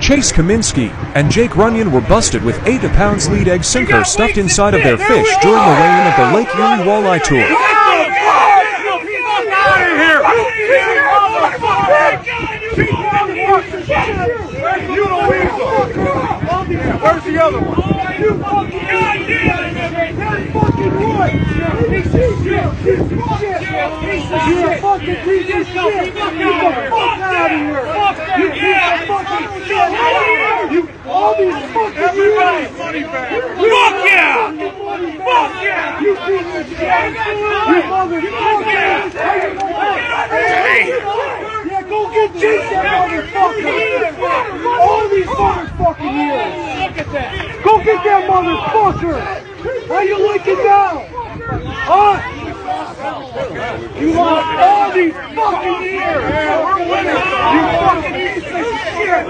Chase Kaminsky and Jake Runyon were busted with 8 pounds lead egg sinker stuffed inside of their fish during the weigh-in of the Lake Erie Walleye Tour. Where's the other one? You're a fucking piece of shit. Get the fuck out of here. All these fucking years. Fuck yeah! Fuck yeah! You piece of shit. You motherfucker. Yeah, go get Jake, that motherfucker. All these motherfucking years. Go get that motherfucker. How you like it now? Huh? You lost all these fucking years! We're winning! You fucking piece of shit!